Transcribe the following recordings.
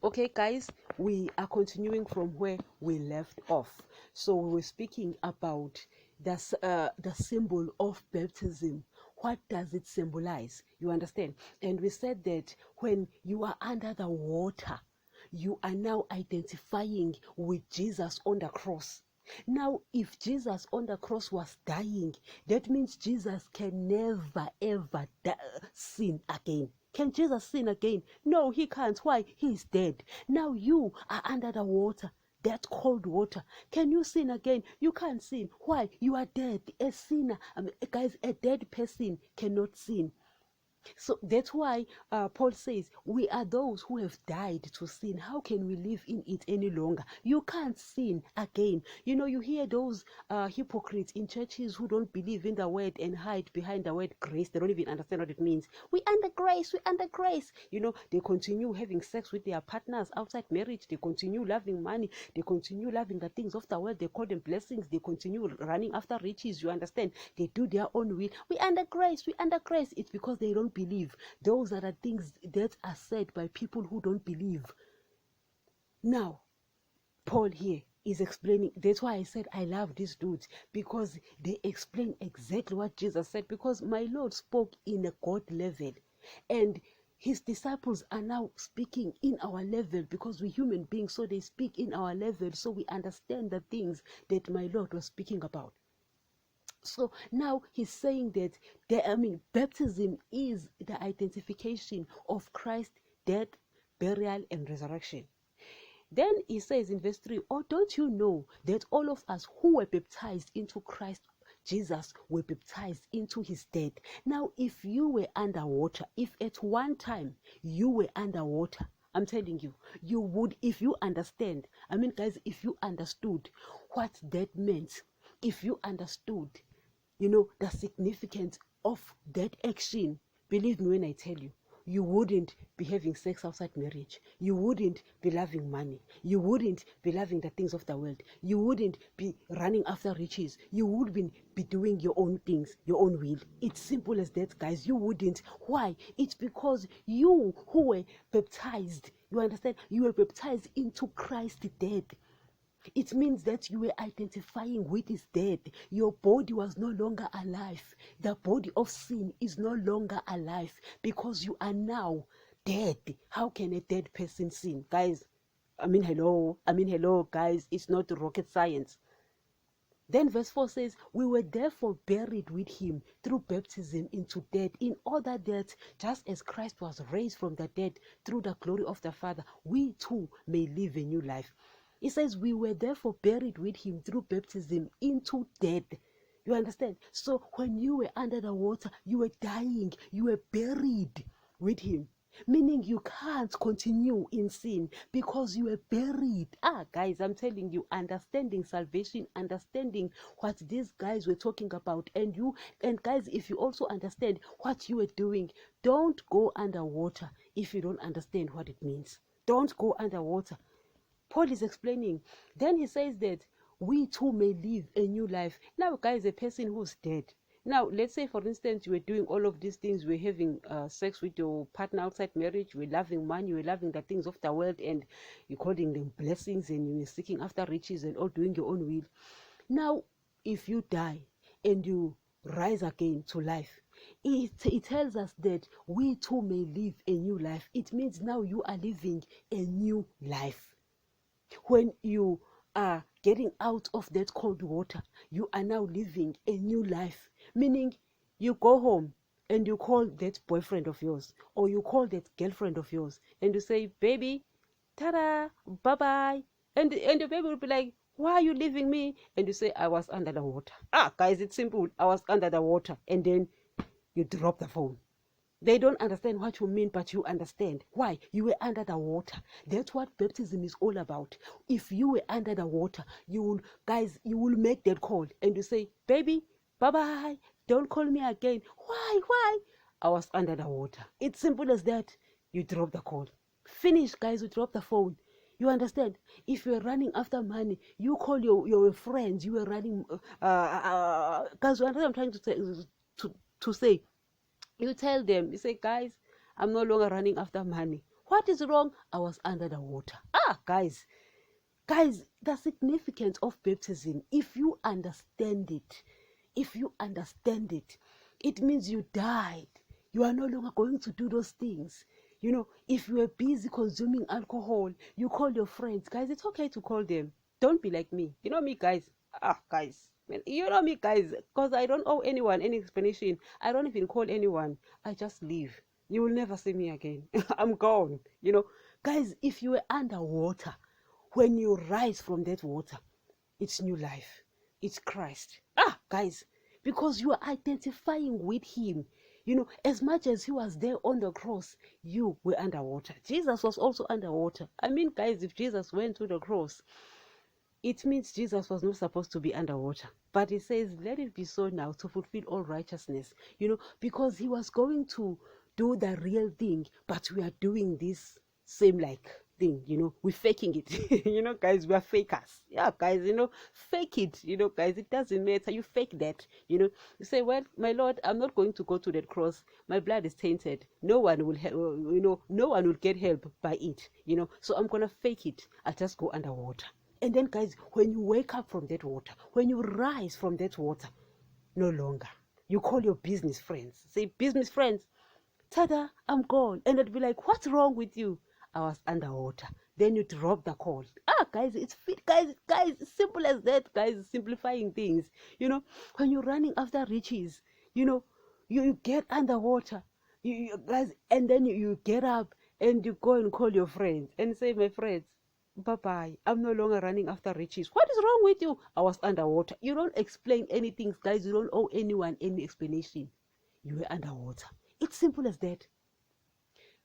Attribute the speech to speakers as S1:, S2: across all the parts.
S1: Okay, guys, we are continuing from where we left off. So we were speaking about the symbol of baptism. What does it symbolize? You understand? And we said that when you are under the water, you are now identifying with Jesus on the cross. Now, if Jesus on the cross was dying, that means Jesus can never ever sin again. Can Jesus sin again? No, he can't. Why? He is dead. Now you are under the water, that cold water. Can you sin again? You can't sin. Why? You are dead. A sinner, guys, a dead person cannot sin. So that's why Paul says, we are those who have died to sin. How can we live in it any longer? You can't sin again. You know, you hear those hypocrites in churches who don't believe in the word and hide behind the word grace. They don't even understand what it means. We under grace, we under grace. You know, they continue having sex with their partners outside marriage. They continue loving money. They continue loving the things of the world. They call them blessings. They continue running after riches. You understand? They do their own will. We under grace, we under grace. It's because they don't believe. Those are the things that are said by people who don't believe. Now, Paul here is explaining. That's why I said I love these dudes, because they explain exactly what Jesus said. Because my Lord spoke in a God level, and his disciples are now speaking in our level, because we're human beings, so they speak in our level, so we understand the things that my Lord was speaking about. So now he's saying that baptism is the identification of Christ's death, burial, and resurrection. Then he says in verse 3, or don't you know that all of us who were baptized into Christ Jesus were baptized into his death? Now, if you were underwater, if at one time you were underwater, I'm telling you, you would, if you understand, guys, if you understood what that meant, if you understood, the significance of that action, believe me when I tell you, you wouldn't be having sex outside marriage. You wouldn't be loving money. You wouldn't be loving the things of the world. You wouldn't be running after riches. You wouldn't be doing your own things, your own will. It's simple as that, guys. You wouldn't. Why? It's because you who were baptized, you understand? You were baptized into Christ's death. It means that you were identifying with his death. Your body was no longer alive. The body of sin is no longer alive, because you are now dead. How can a dead person sin? Guys, hello, guys. It's not rocket science. Then verse 4 says, we were therefore buried with him through baptism into death, in order that just as Christ was raised from the dead through the glory of the Father, we too may live a new life. It says we were therefore buried with him through baptism into death. You understand? So when you were under the water, you were dying. You were buried with him. Meaning you can't continue in sin because you were buried. Guys, I'm telling you, understanding salvation, understanding what these guys were talking about, and guys, if you also understand what you were doing, don't go underwater if you don't understand what it means. Don't go underwater. Paul is explaining. Then he says that we too may live a new life. Now, guys, a person who's dead. Now, let's say, for instance, you were doing all of these things. You were having sex with your partner outside marriage. You were loving money. You were loving the things of the world, and you're calling them blessings, and you were seeking after riches and all doing your own will. Now, if you die and you rise again to life, it tells us that we too may live a new life. It means now you are living a new life. When you are getting out of that cold water, you are now living a new life. Meaning, you go home and you call that boyfriend of yours, or you call that girlfriend of yours, and you say, baby, ta-da, bye-bye. And the baby will be like, why are you leaving me? And you say, I was under the water. Guys, it's simple. I was under the water. And then you drop the phone. They don't understand what you mean, but you understand. Why? You were under the water. That's what baptism is all about. If you were under the water, you will make that call and you say, baby, bye-bye. Don't call me again. Why? I was under the water. It's simple as that. You drop the call. Finish, guys. You drop the phone. You understand? If you're running after money, you call your friends. You were running. Guys, what I'm trying to say. You tell them, you say, guys, I'm no longer running after money. What is wrong? I was under the water. Guys, the significance of baptism, if you understand it, it means you died. You are no longer going to do those things. If you are busy consuming alcohol, you call your friends. Guys, it's okay to call them. Don't be like me. You know me, guys. Guys. Man, you know me, guys, because I don't owe anyone any explanation. I don't even call anyone. I just leave. You will never see me again. I'm gone. Guys, if you were underwater, when you rise from that water, it's new life. It's Christ. Guys, because you are identifying with him. As much as he was there on the cross, you were underwater. Jesus was also underwater. I mean, guys, if Jesus went to the cross, it means Jesus was not supposed to be underwater. But he says, let it be so now to fulfill all righteousness. Because he was going to do the real thing, but we are doing this same like thing. We're faking it. Guys, we are fakers. Yeah, guys, fake it. Guys, it doesn't matter. You fake that. You say, well, my Lord, I'm not going to go to that cross. My blood is tainted. No one will help. No one will get help by it. So I'm gonna fake it. I'll just go underwater. And then, guys, when you wake up from that water, when you rise from that water, no longer. You call your business friends. Say, business friends, tada, I'm gone. And they'd be like, what's wrong with you? I was underwater. Then you drop the call. Guys, it's fit. Guys, simple as that, guys, simplifying things. When you're running after riches, you get underwater. You guys, and then you get up and you go and call your friends and say, my friends, bye-bye, I'm no longer running after riches. What is wrong with you? I was underwater. You don't explain anything, guys. You don't owe anyone any explanation. You were underwater. It's simple as that.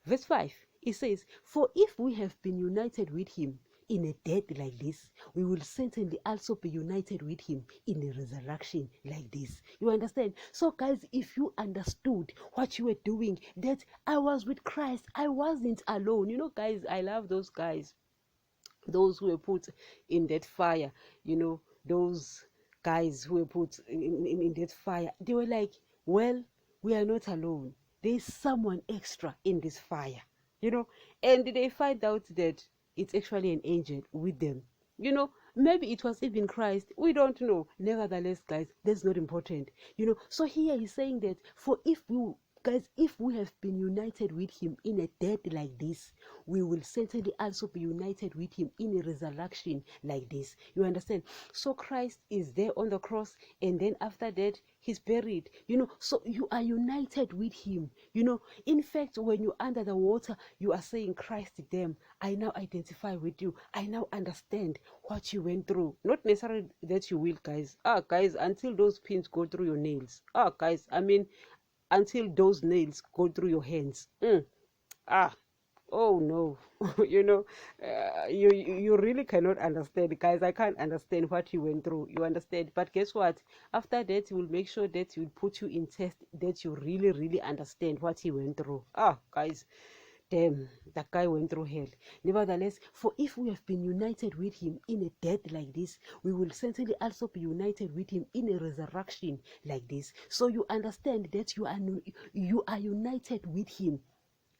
S1: Verse 5, it says, for if we have been united with him in a death like this, we will certainly also be united with him in a resurrection like this. You understand? So, guys, if you understood what you were doing, that I was with Christ, I wasn't alone. Guys, I love those guys. Those who were put in that fire, those guys who were put in that fire, they were like, well, we are not alone. There's someone extra in this fire, and they find out that it's actually an angel with them. Maybe it was even Christ. We don't know. Nevertheless, guys, that's not important. So here he's saying that if we have been united with him in a death like this, we will certainly also be united with him in a resurrection like this. You understand? So Christ is there on the cross, and then after that, he's buried. So you are united with him. In fact, when you're under the water, you are saying, Christ, damn, I now identify with you. I now understand what you went through. Not necessarily that you will, guys. Guys, until those pins go through your nails. Guys, I mean, until those nails go through your hands. Oh no. You really cannot understand, guys. I can't understand what you went through. You understand? But guess what? After that, he will make sure that he will put you in test, that you really, really understand what he went through. Guys, damn, that guy went through hell. Nevertheless, for if we have been united with him in a death like this, we will certainly also be united with him in a resurrection like this. So you understand that you are united with him.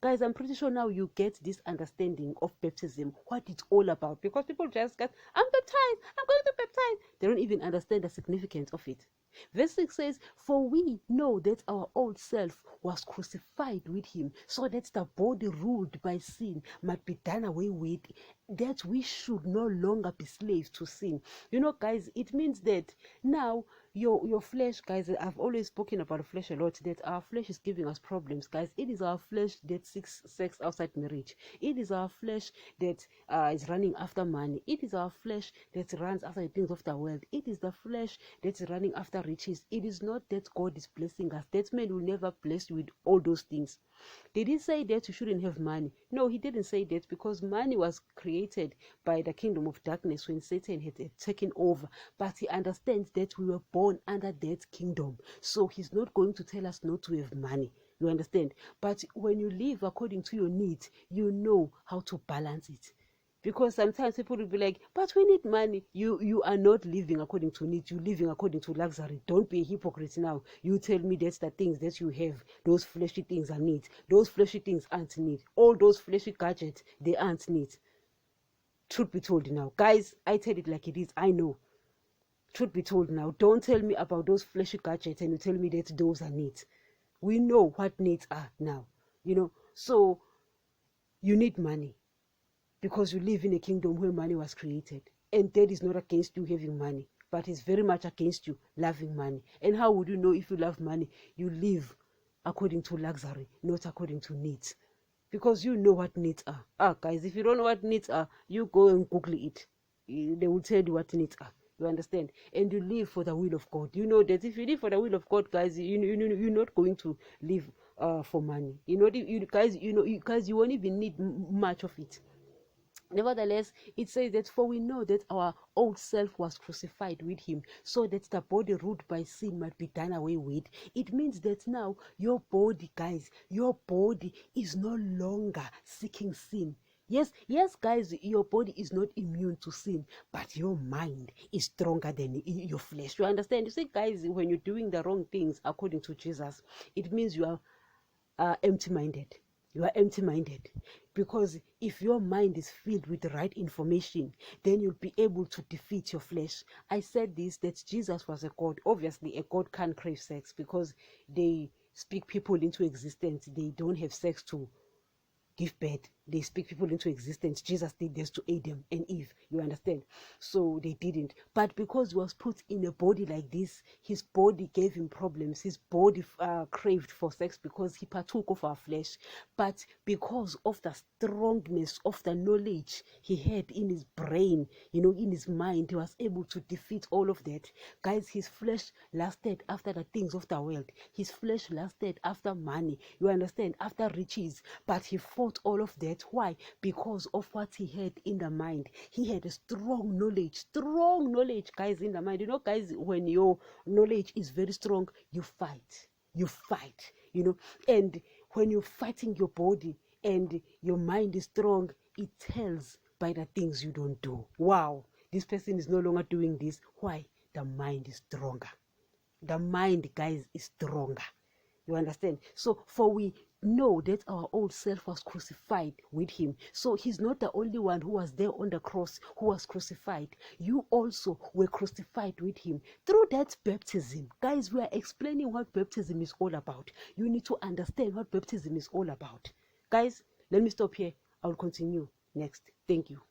S1: Guys, I'm pretty sure now you get this understanding of baptism, what it's all about. Because people just get, I'm baptized, I'm going to baptize. They don't even understand the significance of it. Verse 6 says, for we know that our old self was crucified with him, so that the body ruled by sin might be done away with, that we should no longer be slaves to sin. Guys, it means that now your flesh, guys, I've always spoken about the flesh a lot, that our flesh is giving us problems, guys. It is our flesh that seeks sex outside marriage. It is our flesh that is running after money. It is our flesh that runs after the things of the world. It is the flesh that's running after riches. It is not that God is blessing us. That man will never bless you with all those things. Did he say that you shouldn't have money? No, he didn't say that, because money was created by the kingdom of darkness when Satan had taken over. But he understands that we were born under that kingdom. So he's not going to tell us not to have money. You understand? But when you live according to your needs, you know how to balance it. Because sometimes people will be like, but we need money. You are not living according to needs, you're living according to luxury. Don't be a hypocrite now. You tell me that's the things that you have, those fleshy things are needs. Those fleshy things aren't need. All those fleshy gadgets, they aren't need. Truth be told now, guys, I tell it like it is. I know. Truth be told now, don't tell me about those fleshy gadgets and you tell me that those are needs. We know what needs are now, so you need money because you live in a kingdom where money was created, and that is not against you having money, but it's very much against you loving money. And how would you know if you love money? You live according to luxury, not according to needs, because you know what needs are. Guys, if you don't know what needs are, you go and Google it. They will tell you what needs are. You understand? And you live for the will of God. You know that if you live for the will of God, guys, you're not going to live for money. Guys, you won't even need much of it. Nevertheless, it says that, for we know that our old self was crucified with him, so that the body ruled by sin might be done away with. It means that now your body, guys, your body is no longer seeking sin. Yes, guys, your body is not immune to sin, but your mind is stronger than your flesh. You understand? You see, guys, when you're doing the wrong things according to Jesus, it means you are empty-minded. You are empty-minded, because if your mind is filled with the right information, then you'll be able to defeat your flesh. I said this, that Jesus was a God. Obviously, a God can't crave sex, because they speak people into existence. They don't have sex to give birth. They speak people into existence. Jesus did this to Adam and Eve. You understand? So they didn't. But because he was put in a body like this, his body gave him problems. His body craved for sex because he partook of our flesh. But because of the strongness of the knowledge he had in his brain, in his mind, he was able to defeat all of that. Guys, his flesh lasted after the things of the world. His flesh lasted after money. You understand? After riches. But he fought all of that. Why? Because of what he had in the mind. He had a strong knowledge, guys, in the mind. Guys, when your knowledge is very strong, you fight, and when you're fighting your body and your mind is strong, it tells by the things you don't do. Wow, this person is no longer doing this. Why? The mind is stronger. The mind, guys, is stronger. You understand? So, for we know that our old self was crucified with him. So he's not the only one who was there on the cross, who was crucified. You also were crucified with him through that baptism. Guys, we are explaining what baptism is all about. You need to understand what baptism is all about. Guys, let me stop here. I'll continue next. Thank you.